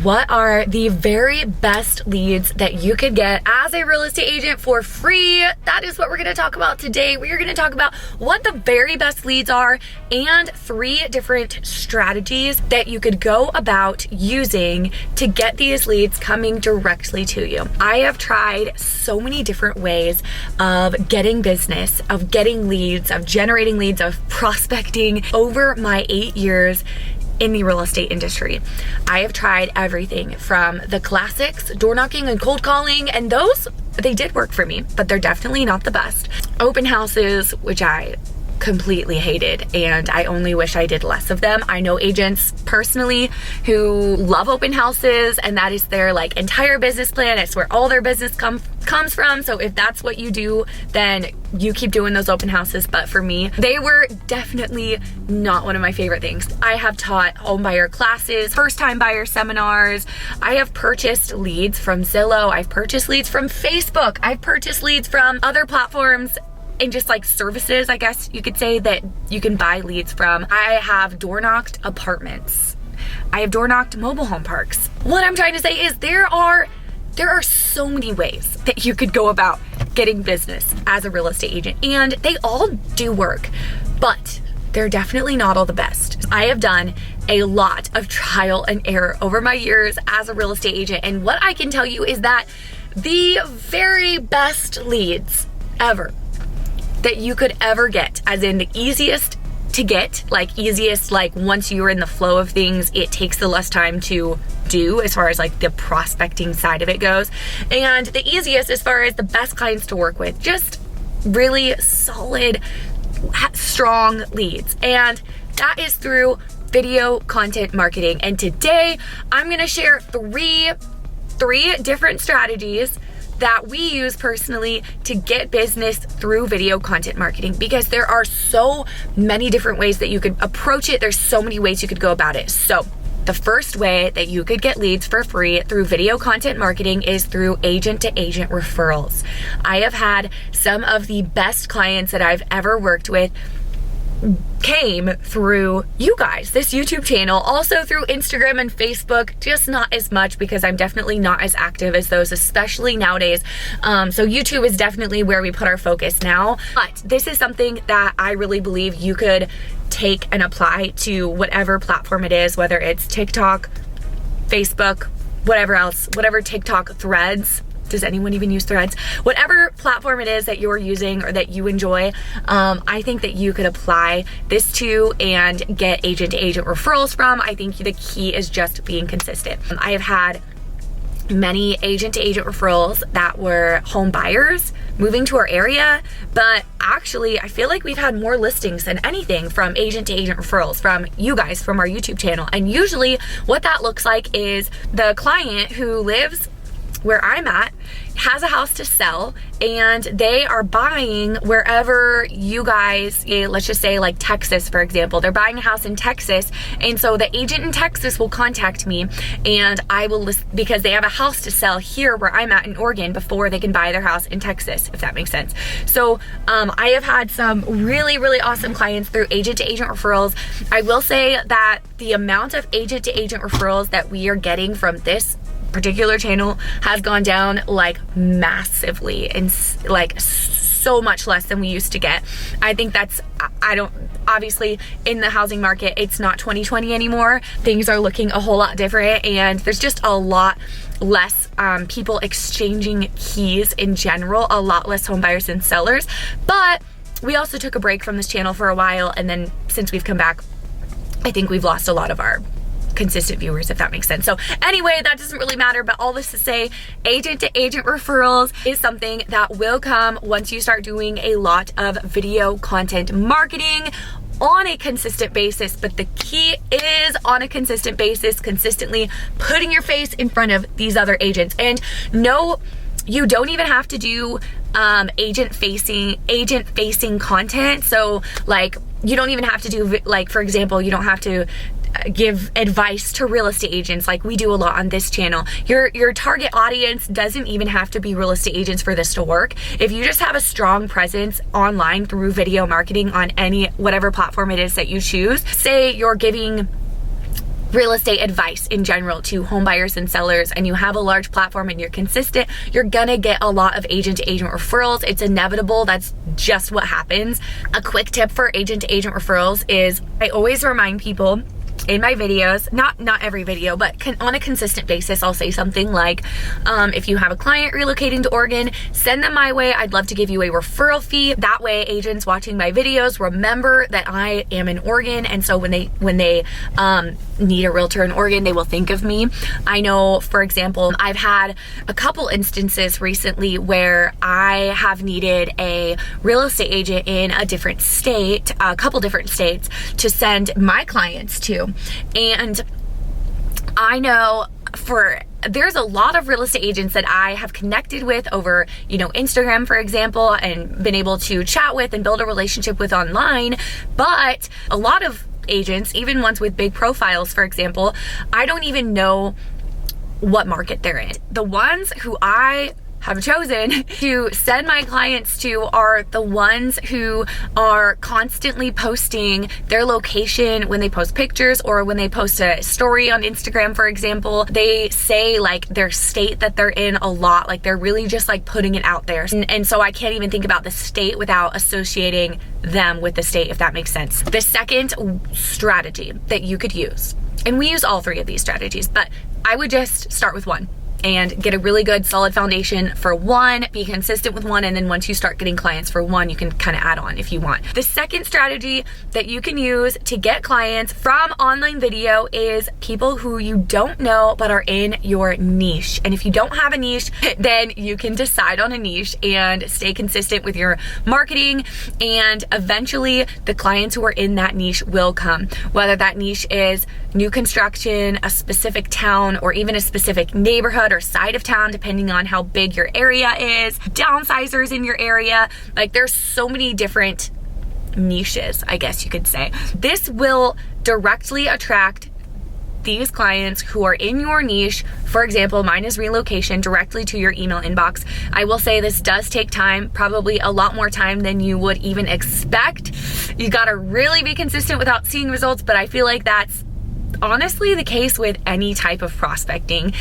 what are the very best leads that you could get as a real estate agent for free? That is what we're gonna talk about today. We are gonna talk about what the very best leads are and 3 different strategies that you could go about using to get these leads coming directly to you. I have tried so many different ways of getting business, of getting leads, of generating leads, of prospecting over my 8 years in the real estate industry. I have tried everything from the classics, door knocking and cold calling, and those, they did work for me, but they're definitely not the best. Open houses, which I completely hated, and I only wish I did less of them. I know agents personally who love open houses, and that is their like entire business plan. It's where all their business comes from. So if that's what you do, then you keep doing those open houses. But for me, they were definitely not one of my favorite things. I have taught home buyer classes, first time buyer seminars. I have purchased leads from Zillow. I've purchased leads from Facebook. I've purchased leads from other platforms and just like services, I guess you could say, that you can buy leads from. I have door knocked apartments. I have door knocked mobile home parks. What I'm trying to say is there are so many ways that you could go about getting business as a real estate agent, and they all do work, but they're definitely not all the best. I have done a lot of trial and error over my years as a real estate agent, and what I can tell you is that the very best leads ever that you could ever get, as in the easiest to get, like easiest, like once you're in the flow of things, it takes the less time to do as far as like the prospecting side of it goes, and the easiest as far as the best clients to work with, just really solid, strong leads. And that is through video content marketing. And today I'm gonna share three different strategies that we use personally to get business through video content marketing, because there are so many different ways that you could approach it. There's so many ways you could go about it. So the first way that you could get leads for free through video content marketing is through agent-to-agent referrals. I have had some of the best clients that I've ever worked with came through you guys, this YouTube channel, also through Instagram and Facebook, just not as much because I'm definitely not as active as those, especially nowadays. So YouTube is definitely where we put our focus now, but this is something that I really believe you could take and apply to whatever platform it is, whether it's TikTok, Facebook, whatever else, whatever TikTok, Threads. Does anyone even use Threads? Whatever platform it is that you're using or that you enjoy, I think that you could apply this to and get agent-to-agent referrals from. I think the key is just being consistent. I have had many agent-to-agent referrals that were home buyers moving to our area, but actually I feel like we've had more listings than anything from agent-to-agent referrals from you guys, from our YouTube channel. And usually what that looks like is the client who lives where I'm at has a house to sell, and they are buying wherever you guys, let's just say like Texas, for example. They're buying a house in Texas, and so the agent in Texas will contact me, and I will list, because they have a house to sell here where I'm at in Oregon before they can buy their house in Texas, if that makes sense. So I have had some really, really awesome clients through agent-to-agent referrals. I will say that the amount of agent-to-agent referrals that we are getting from this particular channel has gone down like massively, and like so much less than we used to get. I think that's, obviously in the housing market, it's not 2020 anymore. Things are looking a whole lot different, and there's just a lot less people exchanging keys in general, a lot less home buyers and sellers. But we also took a break from this channel for a while, and then since we've come back, I think we've lost a lot of our consistent viewers, if that makes sense. So anyway, that doesn't really matter, but all this to say, agent-to-agent referrals is something that will come once you start doing a lot of video content marketing on a consistent basis. But the key is on a consistent basis, consistently putting your face in front of these other agents. And no, you don't even have to do agent facing content. So like, you don't even have to do, like, for example, you don't have to give advice to real estate agents like we do a lot on this channel. Your target audience doesn't even have to be real estate agents for this to work. If you just have a strong presence online through video marketing on whatever platform it is that you choose, say you're giving real estate advice in general to home buyers and sellers, and you have a large platform and you're consistent, you're gonna get a lot of agent-to-agent referrals. It's inevitable. That's just what happens. A quick tip for agent-to-agent referrals is I always remind people in my videos, not every video, but on a consistent basis, I'll say something like, if you have a client relocating to Oregon, send them my way. I'd love to give you a referral fee. That way agents watching my videos remember that I am in Oregon, and so when they need a realtor in Oregon, they will think of me. I know, for example, I've had a couple instances recently where I have needed a real estate agent in a different state, a couple different states, to send my clients to. And I know there's a lot of real estate agents that I have connected with over, Instagram, for example, and been able to chat with and build a relationship with online. But a lot of agents, even ones with big profiles, for example, I don't even know what market they're in. The ones who I have chosen to send my clients to are the ones who are constantly posting their location when they post pictures, or when they post a story on Instagram, for example. They say like their state that they're in a lot, like they're really just like putting it out there. And so I can't even think about the state without associating them with the state, if that makes sense. The second strategy that you could use, and we use all three of these strategies, but I would just start with one and get a really good solid foundation for one, be consistent with one, and then once you start getting clients for one, you can kind of add on if you want. The second strategy that you can use to get clients from online video is people who you don't know but are in your niche. And if you don't have a niche, then you can decide on a niche and stay consistent with your marketing, and eventually the clients who are in that niche will come. Whether that niche is new construction, a specific town, or even a specific neighborhood or side of town, depending on how big your area is, downsizers in your area. Like there's so many different niches, I guess you could say. This will directly attract these clients who are in your niche. For example, mine is relocation, directly to your email inbox. I will say this does take time, probably a lot more time than you would even expect. You gotta really be consistent without seeing results, but I feel like that's honestly the case with any type of prospecting.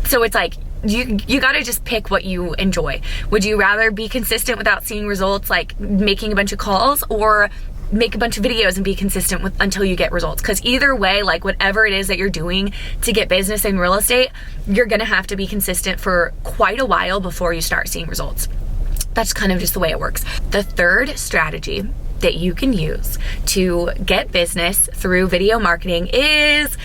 So it's like, you gotta just pick what you enjoy. Would you rather be consistent without seeing results, like making a bunch of calls, or make a bunch of videos and be consistent with until you get results? Because either way, like whatever it is that you're doing to get business in real estate, you're gonna have to be consistent for quite a while before you start seeing results. That's kind of just the way it works. The third strategy that you can use to get business through video marketing is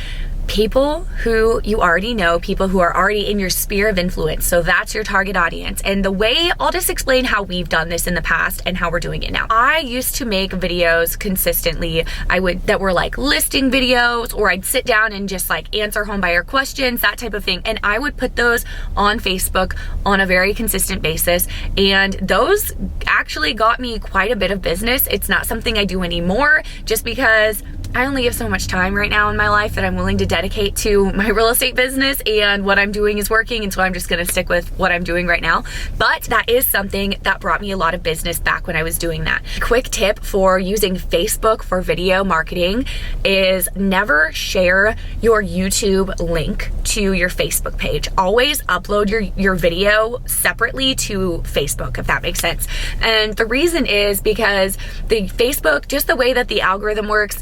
people who you already know, people who are already in your sphere of influence. So that's your target audience. And the way, I'll just explain how we've done this in the past and how we're doing it now. I used to make videos consistently, that were like listing videos, or I'd sit down and just like answer home buyer questions, that type of thing. And I would put those on Facebook on a very consistent basis. And those actually got me quite a bit of business. It's not something I do anymore, just because I only have so much time right now in my life that I'm willing to dedicate to my real estate business, and what I'm doing is working, and so I'm just gonna stick with what I'm doing right now. But that is something that brought me a lot of business back when I was doing that. Quick tip for using Facebook for video marketing is never share your YouTube link to your Facebook page. Always upload your video separately to Facebook, if that makes sense. And the reason is because the Facebook, just the way that the algorithm works,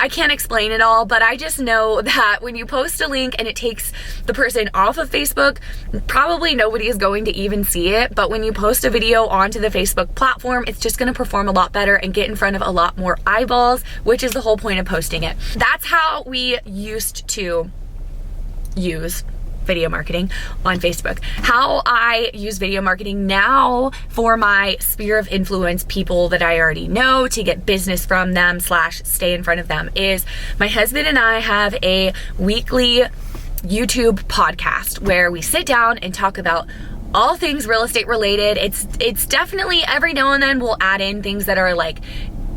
I can't explain it all, but I just know that when you post a link and it takes the person off of Facebook, probably nobody is going to even see it. But when you post a video onto the Facebook platform, it's just gonna perform a lot better and get in front of a lot more eyeballs, which is the whole point of posting it. That's how we used to use video marketing on Facebook. How I use video marketing now for my sphere of influence, people that I already know, to get business from them / stay in front of them, is my husband and I have a weekly YouTube podcast where we sit down and talk about all things real estate related. It's definitely every now and then we'll add in things that are like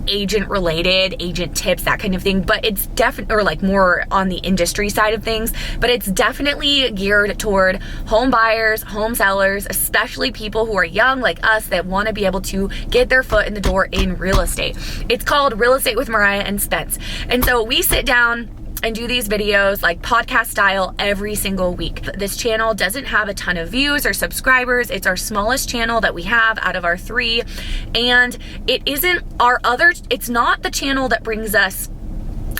agent related, agent tips, that kind of thing, but it's definitely, or like more on the industry side of things, but it's definitely geared toward home buyers, home sellers, especially people who are young like us that want to be able to get their foot in the door in real estate. It's called Real Estate with Mariah and Spence. And so we sit down and do these videos like podcast style every single week. This channel doesn't have a ton of views or subscribers. It's our smallest channel that we have out of our 3. And it's not the channel that brings us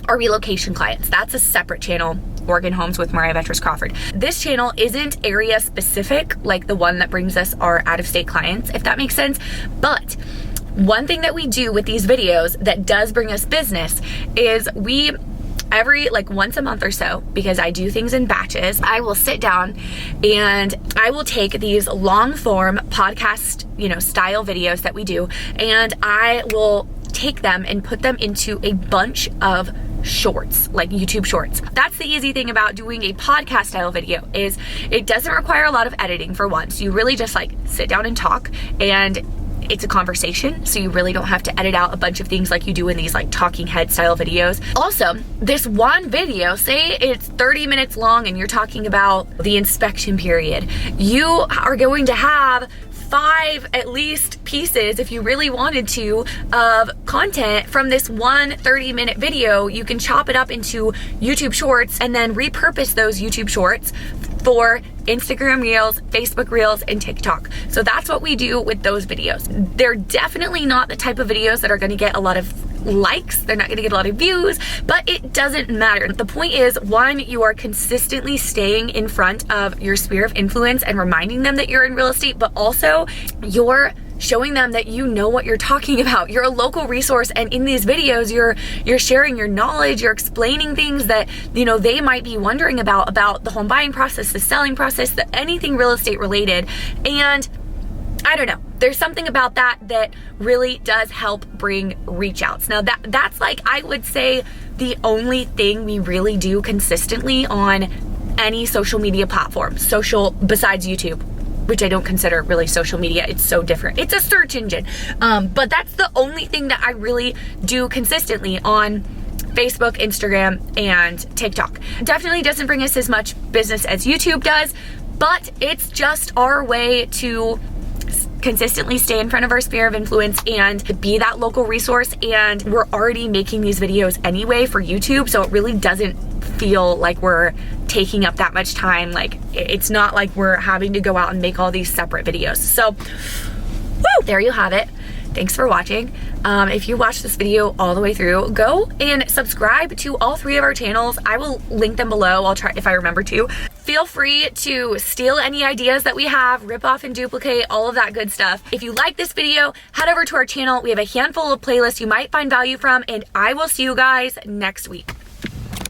our relocation clients. That's a separate channel, Oregon Homes with Mariah Vetras Crawford. This channel isn't area specific like the one that brings us our out-of-state clients, if that makes sense. But one thing that we do with these videos that does bring us business is every once a month or so, because I do things in batches, I will sit down and I will take these long form podcast, style videos that we do, and I will take them and put them into a bunch of shorts, like YouTube shorts. That's the easy thing about doing a podcast style video, is it doesn't require a lot of editing for once. You really just sit down and talk, and it's a conversation, so you really don't have to edit out a bunch of things like you do in these talking head style videos. Also, this one video, say it's 30 minutes long and you're talking about the inspection period, you are going to have 5 at least pieces, if you really wanted to, of content from this one 30-minute video. You can chop it up into YouTube shorts and then repurpose those YouTube shorts for Instagram Reels, Facebook Reels, and TikTok. So that's what we do with those videos. They're definitely not the type of videos that are going to get a lot of likes. They're not going to get a lot of views, but it doesn't matter. The point is, one, you are consistently staying in front of your sphere of influence and reminding them that you're in real estate, but also you're showing them that you know what you're talking about. You're a local resource, and in these videos you're sharing your knowledge, you're explaining things that they might be wondering about the home buying process, the selling process, anything real estate related. And I don't know, there's something about that really does help bring reach outs. Now that's I would say the only thing we really do consistently on any social media platform, besides YouTube, which I don't consider really social media. It's so different. It's a search engine. But that's the only thing that I really do consistently on Facebook, Instagram, and TikTok. Definitely doesn't bring us as much business as YouTube does, but it's just our way to consistently stay in front of our sphere of influence and be that local resource. And we're already making these videos anyway for YouTube, so it really doesn't feel like we're taking up that much time. It's not like we're having to go out and make all these separate videos. So woo, there you have it. Thanks for watching. If you watched this video all the way through, go and subscribe to all 3 of our channels. I will link them below. I'll try if I remember to. Feel free to steal any ideas that we have, rip off and duplicate, all of that good stuff. If you like this video, head over to our channel. We have a handful of playlists you might find value from, and I will see you guys next week.